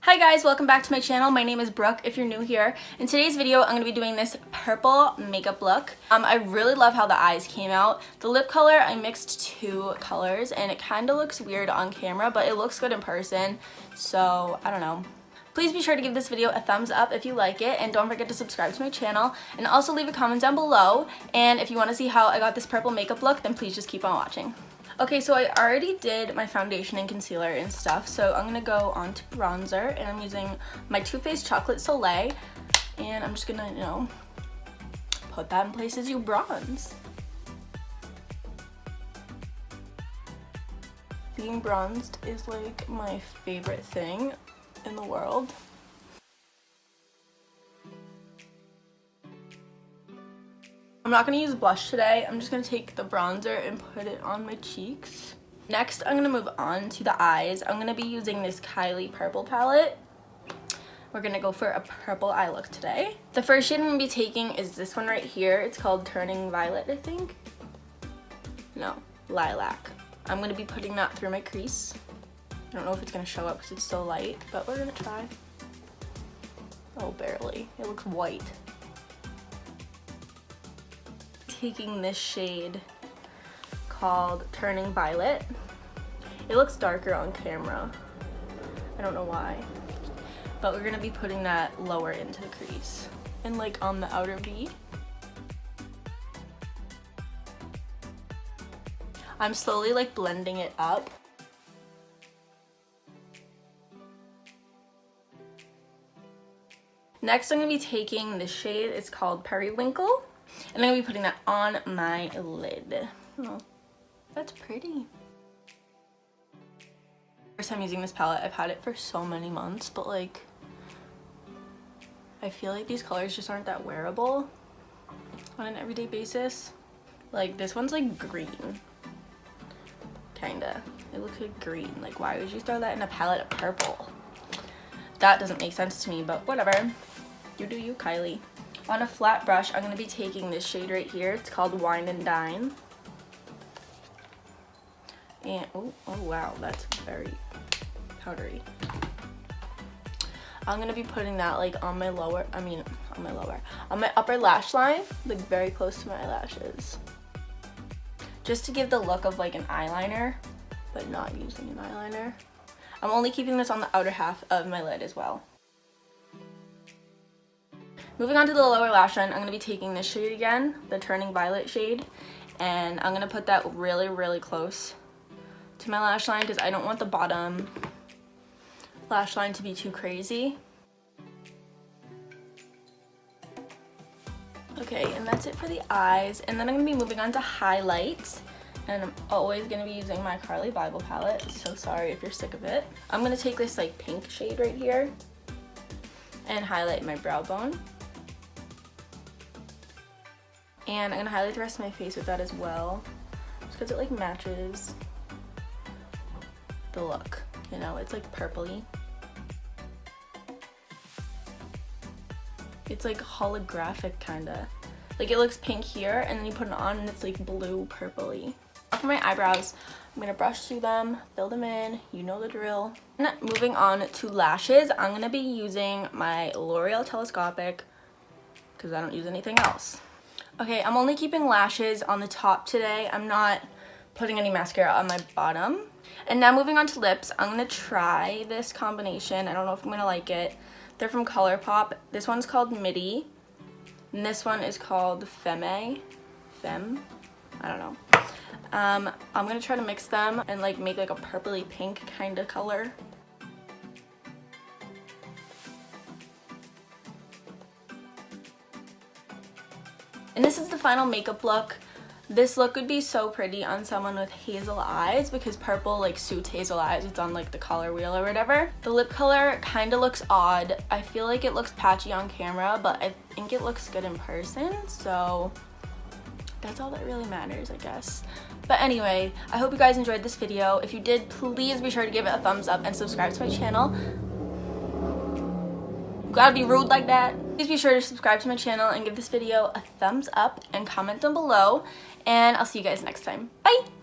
Hi guys, welcome back to my channel. My name is Brooke if you're new here. In today's video, I'm going to be doing this purple makeup look. I really love how the eyes came out. The lip color, I mixed two colors and it kind of looks weird on camera, but it looks good in person. So, I don't know. Please be sure to give this video a thumbs up if you like it, and don't forget to subscribe to my channel, and also leave a comment down below. And if you want to see how I got this purple makeup look, then please just keep on watching. Okay, so I already did my foundation and concealer and stuff, so I'm gonna go on to bronzer, and I'm using my Too Faced Chocolate Soleil, and I'm just gonna, you know, put that in place as you bronze. Being bronzed is like my favorite thing in the world. I'm not going to use blush today. I'm just going to take the bronzer and put it on my cheeks. Next, I'm going to move on to the eyes. I'm going to be using this Kylie purple palette. We're going to go for a purple eye look today. The first shade I'm going to be taking is this one right here. It's called Turning Violet, I think. No, Lilac. I'm going to be putting that through my crease. I don't know if it's going to show up because it's so light, but we're going to try. Oh, barely. It looks white. Taking this shade called Turning Violet. It looks darker on camera. I don't know why. But we're gonna be putting that lower into the crease and like on the outer V. I'm slowly like blending it up. Next, I'm gonna be taking this shade. It's called Periwinkle. And I'm going to be putting that on my lid. Oh, that's pretty. First time using this palette. I've had it for so many months, but like, I feel like these colors just aren't that wearable on an everyday basis. Like, this one's like green. Kinda. It looks like green. Like, why would you throw that in a palette of purple? That doesn't make sense to me, but whatever. You do you, Kylie. On a flat brush, I'm going to be taking this shade right here. It's called Wine and Dine. And, oh wow, that's very powdery. I'm going to be putting that like on my on my upper lash line, like very close to my eyelashes. Just to give the look of like an eyeliner, but not using an eyeliner. I'm only keeping this on the outer half of my lid as well. Moving on to the lower lash line, I'm going to be taking this shade again, the Turning Violet shade, and I'm going to put that really, really close to my lash line because I don't want the bottom lash line to be too crazy. Okay, and that's it for the eyes, and then I'm going to be moving on to highlights, and I'm always going to be using my Carli bybel palette, so sorry if you're sick of it. I'm going to take this like pink shade right here and highlight my brow bone. And I'm going to highlight the rest of my face with that as well, just because it like matches the look, you know, it's like purpley. It's like holographic kinda. Like it looks pink here and then you put it on and it's like blue purpley. For my eyebrows, I'm going to brush through them, fill them in, you know the drill. And moving on to lashes, I'm going to be using my L'Oreal Telescopic because I don't use anything else. Okay, I'm only keeping lashes on the top today. I'm not putting any mascara on my bottom. And now moving on to lips, I'm going to try this combination. I don't know if I'm going to like it. They're from ColourPop. This one's called Midi. And this one is called Femme. I don't know. I'm going to try to mix them and like make like a purpley pink kind of color. And this is the final makeup look. This look would be so pretty on someone with hazel eyes because purple like suits hazel eyes. It's on like the color wheel or whatever. The lip color kind of looks odd. I feel like it looks patchy on camera, but I think it looks good in person. So that's all that really matters, I guess. But anyway, I hope you guys enjoyed this video. If you did, please be sure to give it a thumbs up and subscribe to my channel. gotta be rude like that. Please be sure to subscribe to my channel and give this video a thumbs up and comment down below. And I'll see you guys next time. Bye!